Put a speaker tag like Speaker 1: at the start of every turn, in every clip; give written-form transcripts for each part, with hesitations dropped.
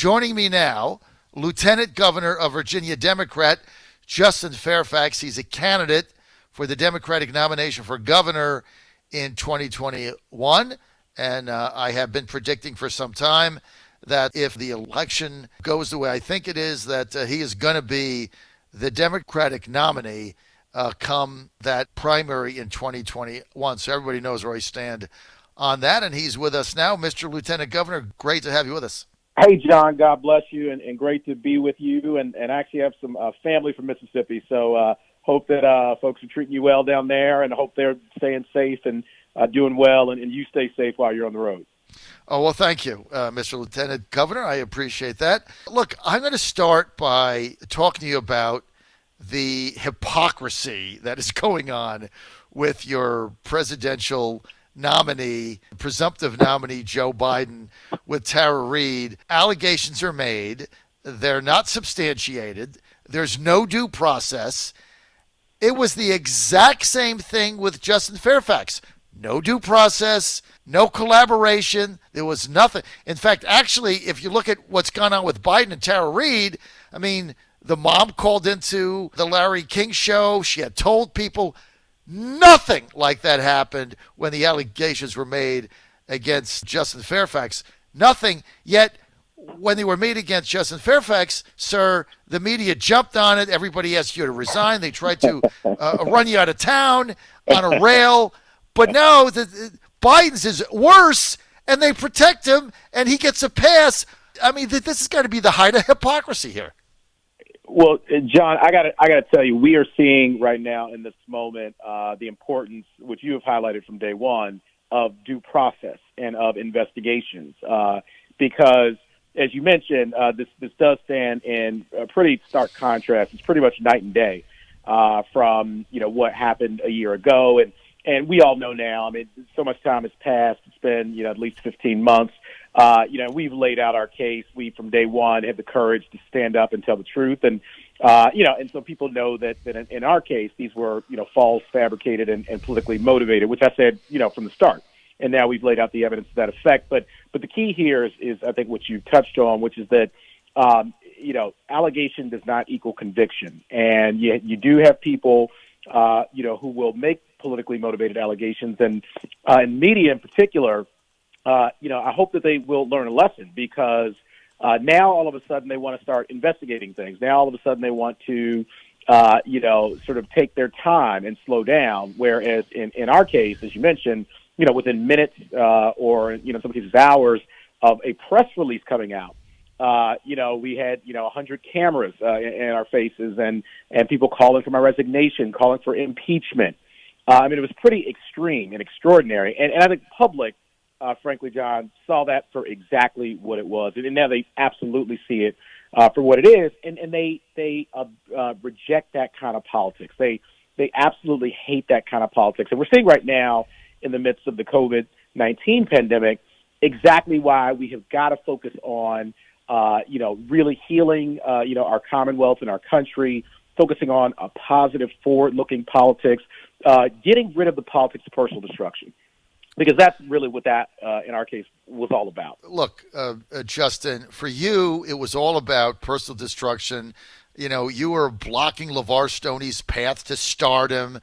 Speaker 1: Joining me now, Lieutenant Governor of Virginia, Democrat Justin Fairfax. He's a candidate for the Democratic nomination for governor in 2021. And I have been predicting for some time that if the election goes the way I think it is, that he is going to be the Democratic nominee come that primary in 2021. So everybody knows where I stand on that. And he's with us now. Mr. Lieutenant Governor, great to have you with us.
Speaker 2: Hey, John, God bless you, and great to be with you. And actually have some family from Mississippi, so hope that folks are treating you well down there, and hope they're staying safe and doing well, and you stay safe while you're on the road.
Speaker 1: Oh, well, thank you, Mr. Lieutenant Governor. I appreciate that. Look, I'm going to start by talking to you about the hypocrisy that is going on with your presidential nominee, presumptive nominee, Joe Biden, with Tara Reade. Allegations are made. They're not substantiated. There's no due process. It was the exact same thing with Justin Fairfax. No due process, no collaboration. There was nothing. In fact, actually, if you look at what's gone on with Biden and Tara Reade, I mean, the mom called into the Larry King show. She had told people. Nothing like that happened when the allegations were made against Justin Fairfax. Nothing. Yet, when they were made against Justin Fairfax, sir, the media jumped on it. Everybody asked you to resign. They tried to run you out of town on a rail. But no, Biden's is worse, and they protect him, and he gets a pass. I mean, this has got to be the height of hypocrisy here.
Speaker 2: Well, John, I gotta tell you, we are seeing right now in this moment the importance, which you have highlighted from day one, of due process and of investigations. Because, as you mentioned, this does stand in a pretty stark contrast. It's pretty much night and day from what happened a year ago, and we all know now. I mean, so much time has passed. It's been at least 15 months. We've laid out our case. We, from day one, had the courage to stand up and tell the truth. And, and so people know that in our case, these were, false, fabricated, and politically motivated, which I said, from the start. And now we've laid out the evidence to that effect. But the key here is I think what you touched on, which is that, allegation does not equal conviction. And you do have people, who will make politically motivated allegations. And in media in particular, I hope that they will learn a lesson, because now all of a sudden they want to start investigating things. Now all of a sudden they want to, sort of take their time and slow down. Whereas in our case, as you mentioned, within minutes or, in some cases hours of a press release coming out, we had, 100 cameras in our faces and people calling for my resignation, calling for impeachment. It was pretty extreme and extraordinary. And I think public, frankly, John, saw that for exactly what it was. And now they absolutely see it for what it is. And they reject that kind of politics. They absolutely hate that kind of politics. And we're seeing right now, in the midst of the COVID-19 pandemic, exactly why we have got to focus on, really healing, our Commonwealth and our country, focusing on a positive, forward-looking politics, getting rid of the politics of personal destruction. Because that's really what that, in our case, was all about.
Speaker 1: Look, Justin, for you, it was all about personal destruction. You were blocking LeVar Stoney's path to stardom.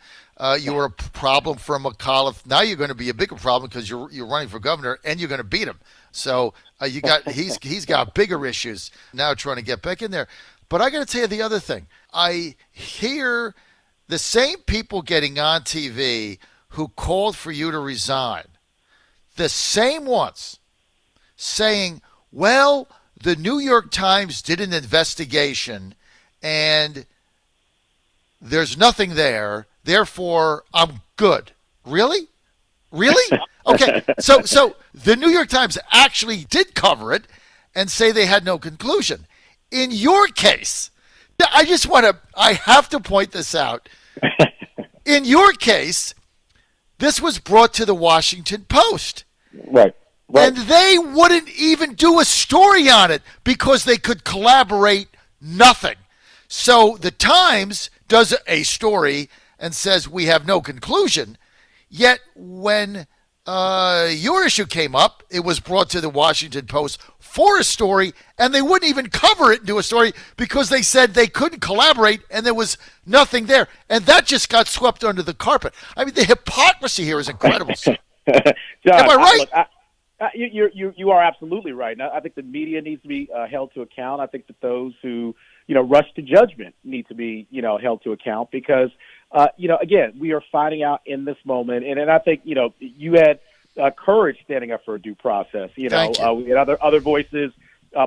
Speaker 1: You were a problem for McAuliffe. Now you're going to be a bigger problem because you're running for governor and you're going to beat him. So he's got bigger issues now trying to get back in there. But I got to tell you the other thing. I hear the same people getting on TV who called for you to resign, the same ones saying, well, the New York Times did an investigation and there's nothing there, therefore I'm good. Really? Okay, so the New York Times actually did cover it and say they had no conclusion. In your case, I have to point this out. In your case, this was brought to the Washington Post.
Speaker 2: Right.
Speaker 1: And they wouldn't even do a story on it because they could collaborate nothing. So the Times does a story and says we have no conclusion. Yet when your issue came up, it was brought to the Washington Post for a story, and they wouldn't even cover it into a story because they said they couldn't collaborate and there was nothing there. And that just got swept under the carpet. I mean, the hypocrisy here is incredible.
Speaker 2: John,
Speaker 1: am I right?
Speaker 2: You are absolutely right. And I think the media needs to be held to account. I think that those who rush to judgment need to be held to account because again, we are finding out in this moment, and I think you had courage standing up for a due process. We had other voices.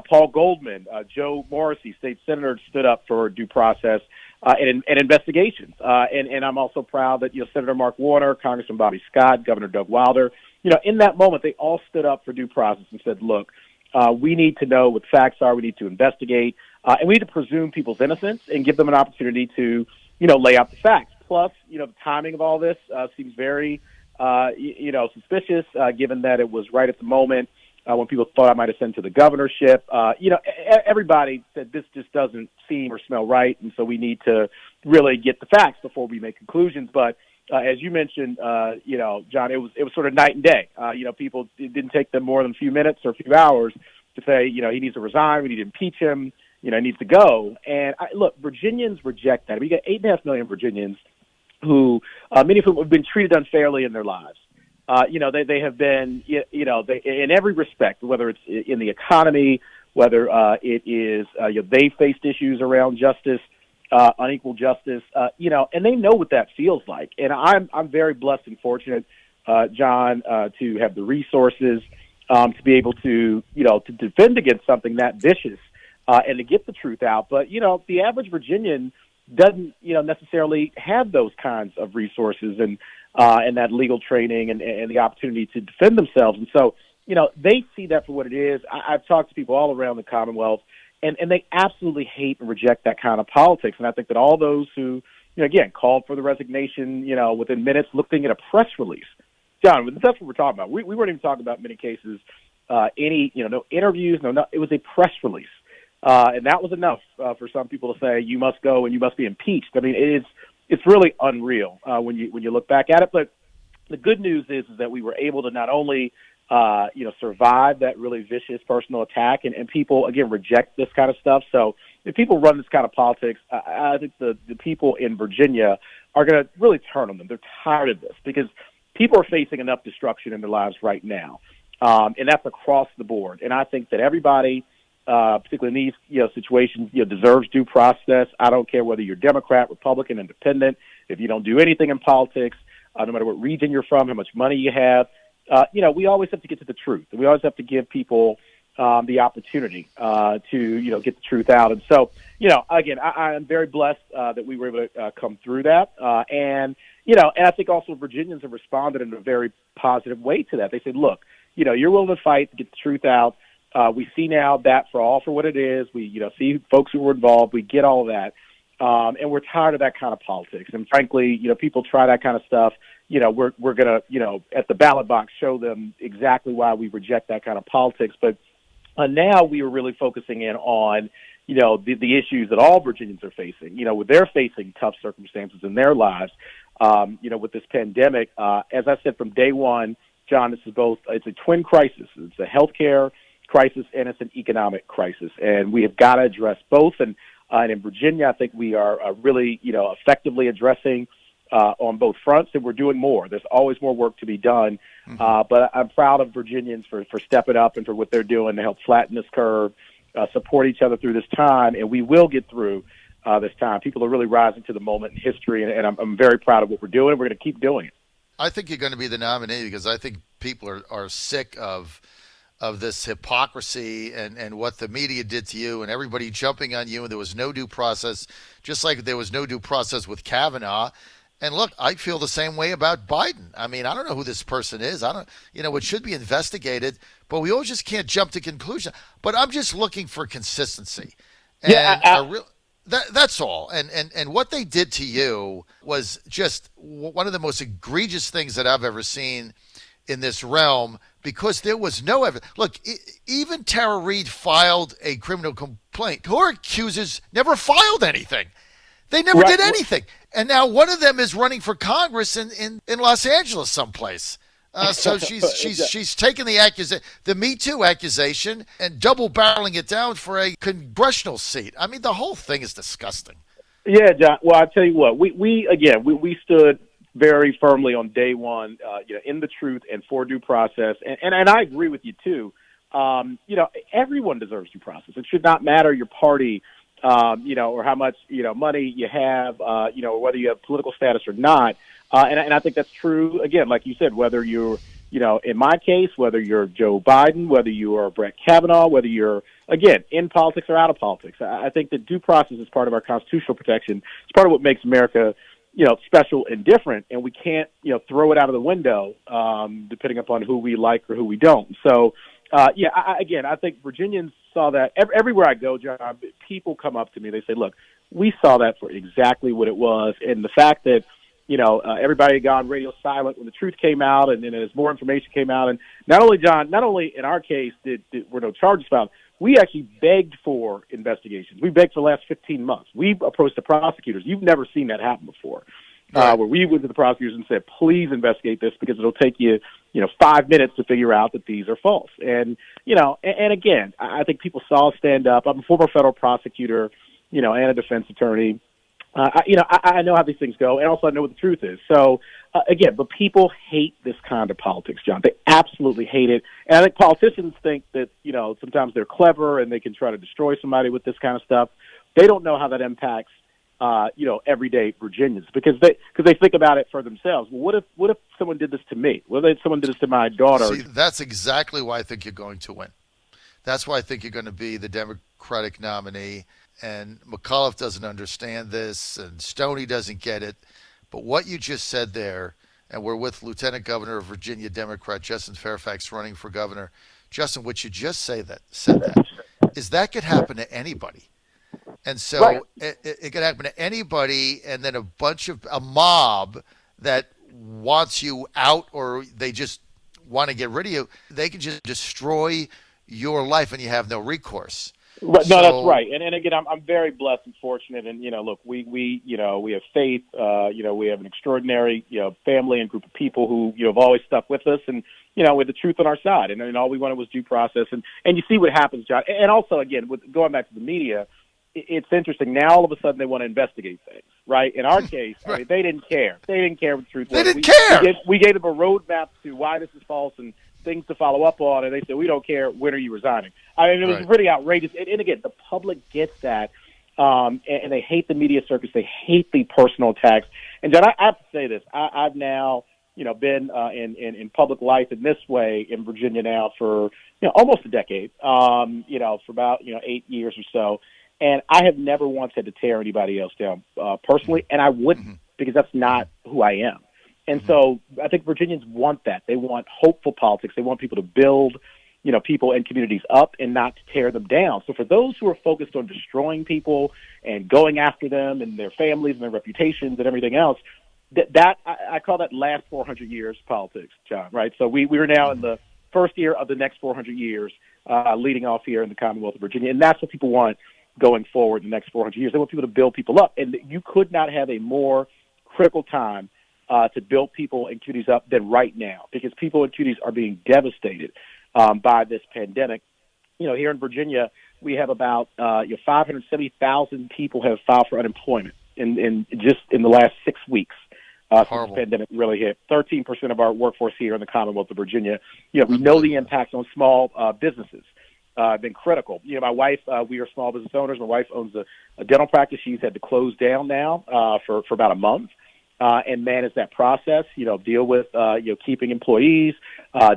Speaker 2: Paul Goldman, Joe Morrissey, state senator, stood up for due process and investigations. And I'm also proud that Senator Mark Warner, Congressman Bobby Scott, Governor Doug Wilder, in that moment they all stood up for due process and said, look, we need to know what the facts are. We need to investigate, and we need to presume people's innocence and give them an opportunity to lay out the facts. Plus, the timing of all this seems very suspicious, given that it was right at the moment when people thought I might ascend to the governorship. Everybody said this just doesn't seem or smell right, and so we need to really get the facts before we make conclusions. But as you mentioned, John, it was sort of night and day. People, it didn't take them more than a few minutes or a few hours to say, he needs to resign, we need to impeach him, he needs to go. And look, Virginians reject that. We got 8.5 million Virginians who, many of whom have been treated unfairly in their lives. They have been, in every respect, whether it's in the economy, whether it is, they faced issues around justice, unequal justice, and they know what that feels like. And I'm very blessed and fortunate, John, to have the resources to be able to defend against something that vicious and to get the truth out. But, the average Virginian doesn't, necessarily have those kinds of resources and that legal training and the opportunity to defend themselves. And so, they see that for what it is. I've talked to people all around the Commonwealth, and they absolutely hate and reject that kind of politics. And I think that all those who, again, called for the resignation, within minutes, looking at a press release. John, that's what we're talking about. We weren't even talking about, in many cases, no interviews, it was a press release. And that was enough for some people to say, you must go and you must be impeached. I mean, it's really unreal when you look back at it. But the good news is that we were able to not only survive that really vicious personal attack, and people, again, reject this kind of stuff. So if people run this kind of politics, I think the people in Virginia are going to really turn on them. They're tired of this because people are facing enough destruction in their lives right now. And that's across the board. And I think that everybody, particularly in these situations, deserves due process. I don't care whether you're Democrat, Republican, Independent. If you don't do anything in politics, no matter what region you're from, how much money you have, we always have to get to the truth. We always have to give people the opportunity to get the truth out. And so, again, I am very blessed that we were able to come through that. And I think also Virginians have responded in a very positive way to that. They said, look, you're willing to fight to get the truth out. We see now that for what it is. We, see folks who were involved. We get all of that. And we're tired of that kind of politics. And frankly, people try that kind of stuff. We're going to, at the ballot box, show them exactly why we reject that kind of politics. But now we are really focusing in on, the issues that all Virginians are facing. They're facing tough circumstances in their lives, with this pandemic. As I said from day one, John, this is it's a twin crisis. It's a healthcare crisis and it's an economic crisis. And we have got to address both. And in Virginia, I think we are really, effectively addressing on both fronts, and we're doing more. There's always more work to be done. But I'm proud of Virginians for stepping up and for what they're doing to help flatten this curve, support each other through this time, and we will get through this time. People are really rising to the moment in history, and I'm very proud of what we're doing. We're going to keep doing it.
Speaker 1: I think you're going to be the nominee because I think people are sick of this hypocrisy and what the media did to you and everybody jumping on you, and there was no due process, just like there was no due process with Kavanaugh. And look, I feel the same way about Biden. I mean, I don't know who this person is. It should be investigated, but we all just can't jump to conclusion. But I'm just looking for consistency. And that's all. And what they did to you was just one of the most egregious things that I've ever seen in this realm, because there was no evidence. Look, even Tara Reid filed a criminal complaint. Her accusers never filed anything. They never did anything. And now one of them is running for Congress in Los Angeles someplace. So she's taken the Me Too accusation, and double barreling it down for a congressional seat. I mean, the whole thing is disgusting.
Speaker 2: Yeah, John. Well, I tell you what, we stood very firmly on day one, in the truth and for due process, and I agree with you too. Everyone deserves due process. It should not matter your party, or how much money you have, or whether you have political status or not. And I think that's true, again, like you said, whether you're, in my case, whether you're Joe Biden, whether you are Brett Kavanaugh, whether you're, again, in politics or out of politics. I think that due process is part of our constitutional protection. It's part of what makes America, special and different, and we can't, throw it out of the window, depending upon who we like or who we don't. So, I think Virginians saw that. Everywhere I go, John, people come up to me. They say, look, we saw that for exactly what it was, and the fact that everybody had gone radio silent when the truth came out, and then as more information came out. And not only in our case were no charges filed, we actually begged for investigations. We begged for the last 15 months. We approached the prosecutors. You've never seen that happen before, where we went to the prosecutors and said, please investigate this because it'll take you, 5 minutes to figure out that these are false. And, and again, I think people saw us stand up. I'm a former federal prosecutor, and a defense attorney. I know how these things go, and also I know what the truth is. So, again, but people hate this kind of politics, John. They absolutely hate it. And I think politicians think that, sometimes they're clever and they can try to destroy somebody with this kind of stuff. They don't know how that impacts, everyday Virginians because they think about it for themselves. Well, what if someone did this to me? What if someone did this to my daughter?
Speaker 1: See, that's exactly why I think you're going to win. That's why I think you're going to be the Democratic nominee. And McAuliffe doesn't understand this, and Stoney doesn't get it. But what you just said there, and we're with Lieutenant Governor of Virginia, Democrat Justin Fairfax, running for governor. Justin, what you just said that is that could happen to anybody. And so
Speaker 2: right.
Speaker 1: it could happen to anybody, and then a mob that wants you out, or they just want to get rid of you, they can just destroy your life, and you have no recourse.
Speaker 2: Right, no, that's right. And again, I'm very blessed and fortunate. And look, we have faith. We have an extraordinary family and group of people who have always stuck with us, and with the truth on our side. And all we wanted was due process. And you see what happens, John. And also, again, with going back to the media, it's interesting. Now all of a sudden they want to investigate things, right? In our case, right. I mean, they didn't care. They didn't care what the truth was.
Speaker 1: They didn't care.
Speaker 2: We gave them a roadmap to why this is false and things to follow up on, and they said, we don't care. When are you resigning? I mean, it was pretty outrageous. And again, the public gets that, and they hate the media circus. They hate the personal attacks. And John, I have to say this. I've now, been in public life in this way in Virginia now for almost a decade. For about 8 years or so, and I have never once had to tear anybody else down personally, and I wouldn't because that's not who I am. And so I think Virginians want that. They want hopeful politics. They want people to build, people and communities up and not to tear them down. So for those who are focused on destroying people and going after them and their families and their reputations and everything else, that I call that last 400 years politics, John, right? So we are now in the first year of the next 400 years leading off here in the Commonwealth of Virginia. And that's what people want going forward in the next 400 years. They want people to build people up. And you could not have a more critical time to build people and communities up than right now, because people and communities are being devastated by this pandemic. Here in Virginia, we have about 570,000 people have filed for unemployment in the last 6 weeks since the pandemic really hit. 13% of our workforce here in the Commonwealth of Virginia. We know the impacts on small businesses. Been critical. My wife, we are small business owners. My wife owns a dental practice. She's had to close down now for about a month. And manage that process, deal with, keeping employees,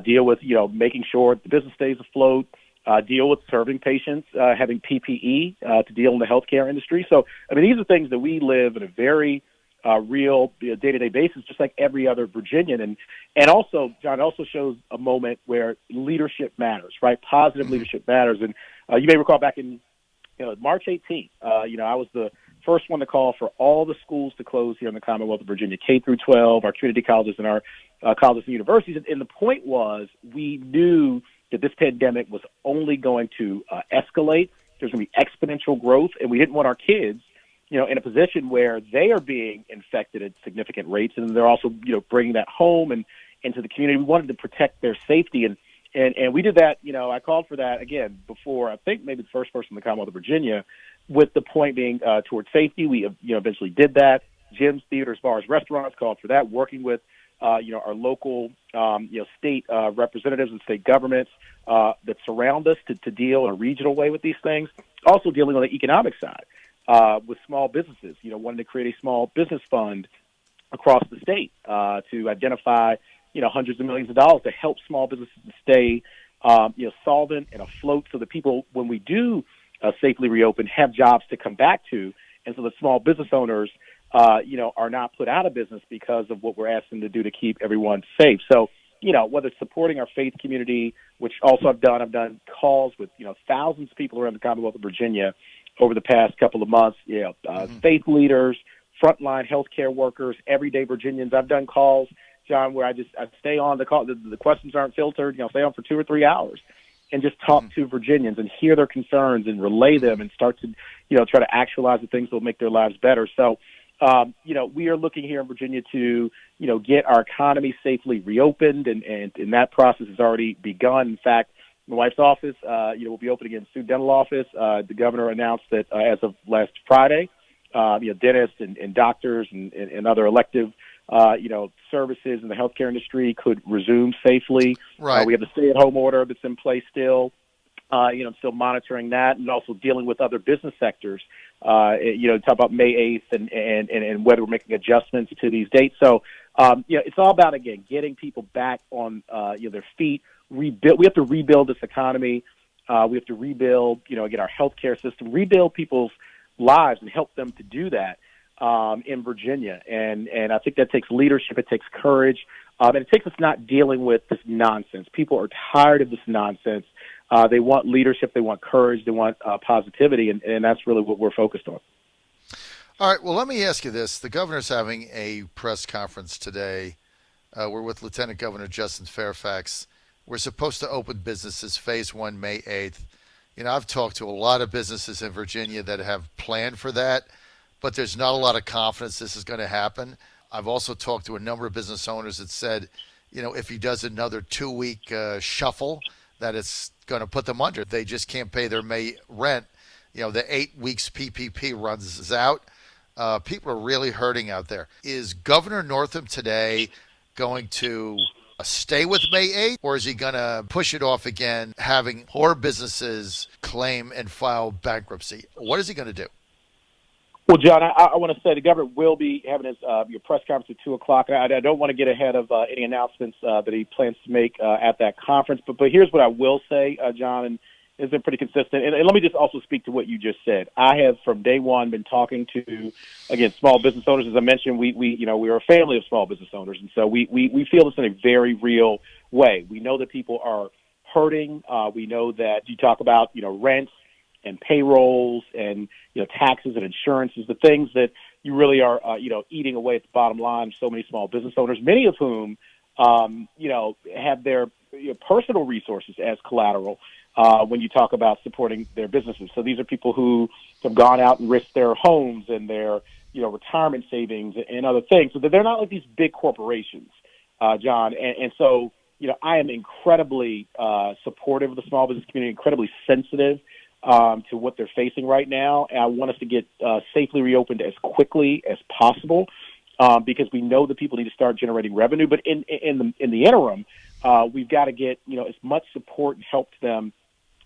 Speaker 2: deal with, making sure the business stays afloat, deal with serving patients, having PPE to deal in the healthcare industry. So, I mean, these are things that we live in a very real day-to-day basis, just like every other Virginian. And also, John, also shows a moment where leadership matters, right? Positive leadership matters. And you may recall back in March 18th, I was the first one to call for all the schools to close here in the Commonwealth of Virginia, K through 12, our community colleges and our colleges and universities. And the point was, we knew that this pandemic was only going to escalate. There's going to be exponential growth, and we didn't want our kids, in a position where they are being infected at significant rates, and they're also, bringing that home and into the community. We wanted to protect their safety, and we did that. I called for that again before. I think maybe the first person in the Commonwealth of Virginia, with the point being towards safety. We eventually did that. Gyms, theaters, bars, restaurants called for that. Working with our local state representatives and state governments that surround us to deal in a regional way with these things. Also dealing on the economic side with small businesses. Wanting to create a small business fund across the state to identify hundreds of millions of dollars to help small businesses stay solvent and afloat, so that people, when we do safely reopen, have jobs to come back to, and so the small business owners are not put out of business because of what we're asking to do to keep everyone safe. So, whether it's supporting our faith community, which also I've done calls with, thousands of people around the Commonwealth of Virginia over the past couple of months, faith leaders, frontline healthcare workers, everyday Virginians. I've done calls, John, where I stay on the call. The questions aren't filtered, stay on for 2 or 3 hours and just talk to Virginians and hear their concerns and relay them and start to, try to actualize the things that will make their lives better. So, we are looking here in Virginia to, get our economy safely reopened, and that process has already begun. In fact, my wife's office, will be opening again, student dental office. The governor announced that as of last Friday, dentists and doctors and other elective, services in the healthcare industry could resume safely.
Speaker 1: Right.
Speaker 2: We have the stay-at-home order that's in place still. Still monitoring that, and also dealing with other business sectors. Talk about May 8th and whether we're making adjustments to these dates. So, it's all about, again, getting people back on their feet. We have to rebuild this economy. We have to rebuild, again, our healthcare system, rebuild people's lives, and help them to do that in Virginia. And I think that takes leadership. It takes courage. And it takes us not dealing with this nonsense. People are tired of this nonsense. They want leadership, they want courage, they want positivity, and that's really what we're focused on.
Speaker 1: All right, well, let me ask you this. The governor's having a press conference today. We're with Lieutenant Governor Justin Fairfax. We're supposed to open businesses, Phase 1, May 8th. I've talked to a lot of businesses in Virginia that have planned for that, but there's not a lot of confidence this is going to happen. I've also talked to a number of business owners that said, if he does another 2-week shuffle, that it's going to put them under. They just can't pay their May rent. The 8 weeks PPP runs out. People are really hurting out there. Is Governor Northam today going to stay with May 8th, or is he going to push it off again, having more businesses claim and file bankruptcy? What is he going to do?
Speaker 2: Well, John, I want to say the governor will be having his your press conference at 2:00. I don't want to get ahead of any announcements that he plans to make at that conference. But here's what I will say, John, and it's been pretty consistent. And let me just also speak to what you just said. I have from day one been talking to, again, small business owners. As I mentioned, we're a family of small business owners, and so we feel this in a very real way. We know that people are hurting. We know that you talk about rents and payrolls and taxes and insurances, the things that you really are eating away at the bottom line. So many small business owners, many of whom have their personal resources as collateral when you talk about supporting their businesses. So these are people who have gone out and risked their homes and their retirement savings and other things. So that they're not like these big corporations, John. And so I am incredibly supportive of the small business community, incredibly sensitive to what they're facing right now. And I want us to get safely reopened as quickly as possible because we know that people need to start generating revenue. But in the interim, we've got to get as much support and help to them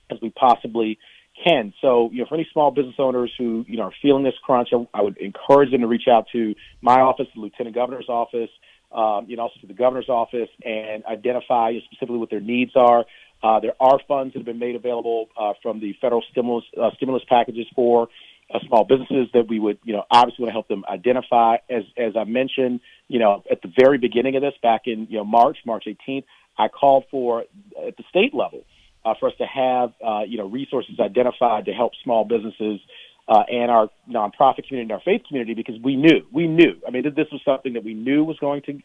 Speaker 2: as we possibly can. So for any small business owners who are feeling this crunch, I would encourage them to reach out to my office, the Lieutenant Governor's office, also to the Governor's office, and identify specifically what their needs are. There are funds that have been made available from the federal stimulus packages for small businesses that we would, obviously want to help them identify. As I mentioned, at the very beginning of this, back in March 18th, I called for at the state level for us to have resources identified to help small businesses and our nonprofit community and our faith community, because we knew. I mean, this was something that we knew was going to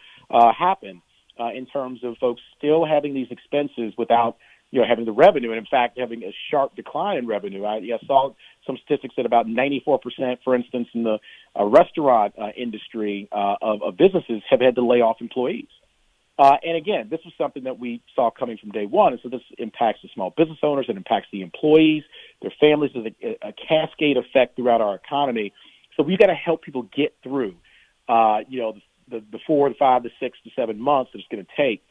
Speaker 2: happen. In terms of folks still having these expenses without, having the revenue, and in fact having a sharp decline in revenue. I saw some statistics that about 94%, for instance, in the restaurant industry of businesses have had to lay off employees. And again, this was something that we saw coming from day one. And so this impacts the small business owners. It impacts the employees, their families. There's a cascade effect throughout our economy. So we've got to help people get through, the 4, the 5, the 6 to 7 months that it's going to take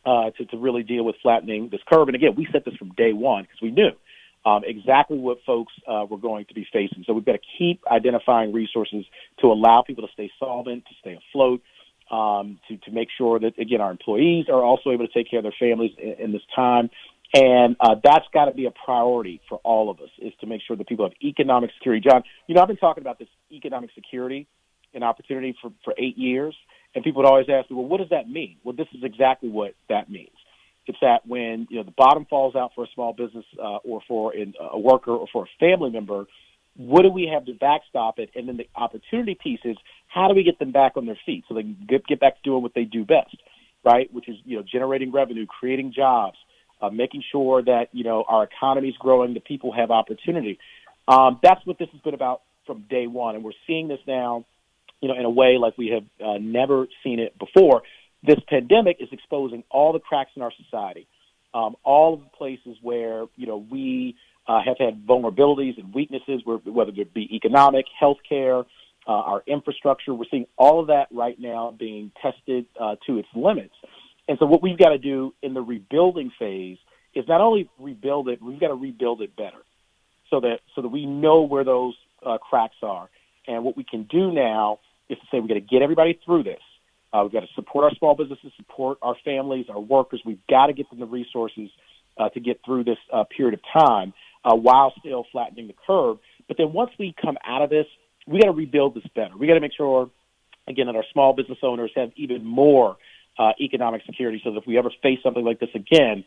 Speaker 2: to really deal with flattening this curve. And again, we set this from day one because we knew exactly what folks were going to be facing. So we've got to keep identifying resources to allow people to stay solvent, to stay afloat, to make sure that, again, our employees are also able to take care of their families in this time. And that's got to be a priority for all of us, is to make sure that people have economic security. John, I've been talking about this economic security and opportunity for 8 years, and people would always ask me, well, what does that mean? Well, this is exactly what that means. It's that when the bottom falls out for a small business or for a worker or for a family member, what do we have to backstop it? And then the opportunity piece is, how do we get them back on their feet so they can get back to doing what they do best, right? Which is generating revenue, creating jobs, making sure that our economy is growing, that people have opportunity. That's what this has been about from day one, and we're seeing this now, in a way like we have never seen it before. This pandemic is exposing all the cracks in our society, all of the places where we have had vulnerabilities and weaknesses, whether it be economic, healthcare, our infrastructure. We're seeing all of that right now being tested to its limits. And so what we've got to do in the rebuilding phase is not only rebuild it, we've got to rebuild it better so that we know where those cracks are. And what we can do now is to say we've got to get everybody through this. We've got to support our small businesses, support our families, our workers. We've got to get them the resources to get through this period of time while still flattening the curve. But then once we come out of this, we got to rebuild this better. We got to make sure, again, that our small business owners have even more economic security, so that if we ever face something like this again,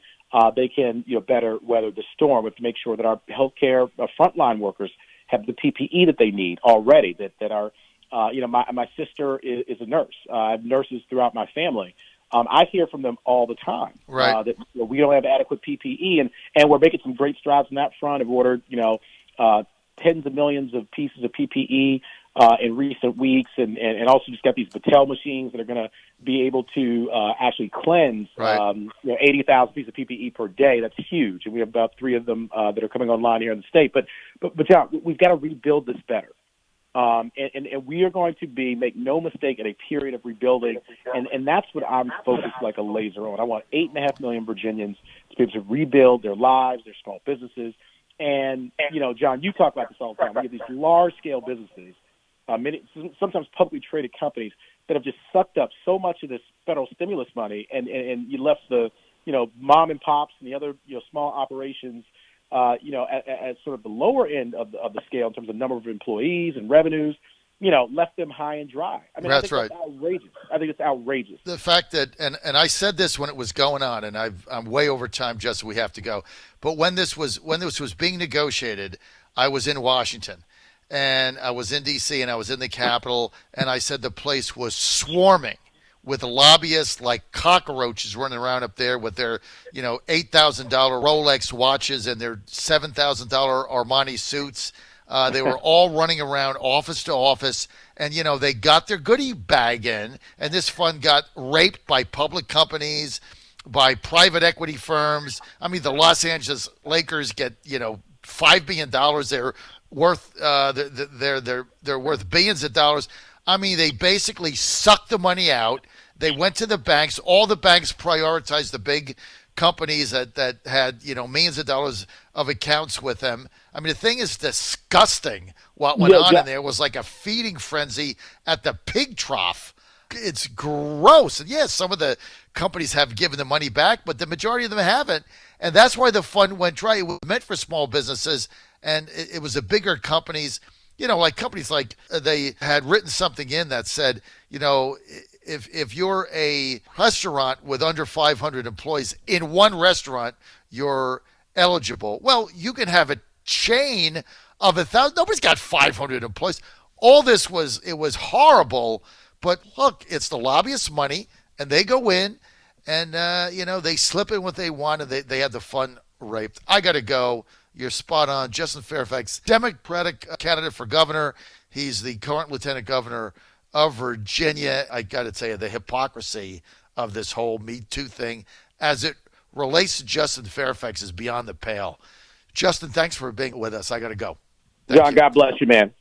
Speaker 2: they can better weather the storm. We have to make sure that our healthcare frontline workers have the PPE that they need already. That our my sister is a nurse. I have nurses throughout my family. I hear from them all the time that we don't have adequate PPE, and we're making some great strides on that front. I've ordered tens of millions of pieces of PPE in recent weeks, and also just got these Battelle machines that are going to be able to actually cleanse 80,000 pieces of PPE per day. That's huge, and we have about 3 of them that are coming online here in the state. But John, we've got to rebuild this better. And we are going to make no mistake, in a period of rebuilding, and that's what I'm focused like a laser on. I want 8.5 million Virginians to be able to rebuild their lives, their small businesses. And John, you talk about this all the time. We have these large-scale businesses, sometimes publicly traded companies, that have just sucked up so much of this federal stimulus money, and you left the mom and pops and the other small operations at sort of the lower end of the scale in terms of number of employees and revenues, left them high and dry. I mean,
Speaker 1: that's right.
Speaker 2: That's outrageous. I think it's outrageous.
Speaker 1: The fact that, and I said this when it was going on, and I'm way over time, Justin, we have to go. But when this was being negotiated, I was in Washington, and I was in D.C., and I was in the Capitol, and I said the place was swarming with lobbyists like cockroaches running around up there with their, $8,000 Rolex watches and their $7,000 Armani suits. They were all running around office to office, and, they got their goodie bag in, and this fund got raped by public companies, by private equity firms. I mean, the Los Angeles Lakers get, $5 billion. They're worth, they're worth billions of dollars. I mean, they basically sucked the money out. They went to the banks. All the banks prioritized the big companies that had, millions of dollars of accounts with them. I mean, the thing is disgusting. What went on in there was like a feeding frenzy at the pig trough. It's gross. And yes, some of the companies have given the money back, but the majority of them haven't. And that's why the fund went dry. It was meant for small businesses, and it was the bigger companies. Like companies like they had written something in that said, if you're a restaurant with under 500 employees in one restaurant, you're eligible. Well, you can have a chain of 1,000. Nobody's got 500 employees. All this was horrible. But look, it's the lobbyists' money, and they go in, and they slip in what they want, and they have the fund raped. I got to go. You're spot on. Justin Fairfax, Democratic candidate for governor. He's the current lieutenant governor of Virginia. I got to tell you, the hypocrisy of this whole Me Too thing as it relates to Justin Fairfax is beyond the pale. Justin, thanks for being with us. I got to go. Thank
Speaker 2: John,
Speaker 1: you.
Speaker 2: God bless you, man.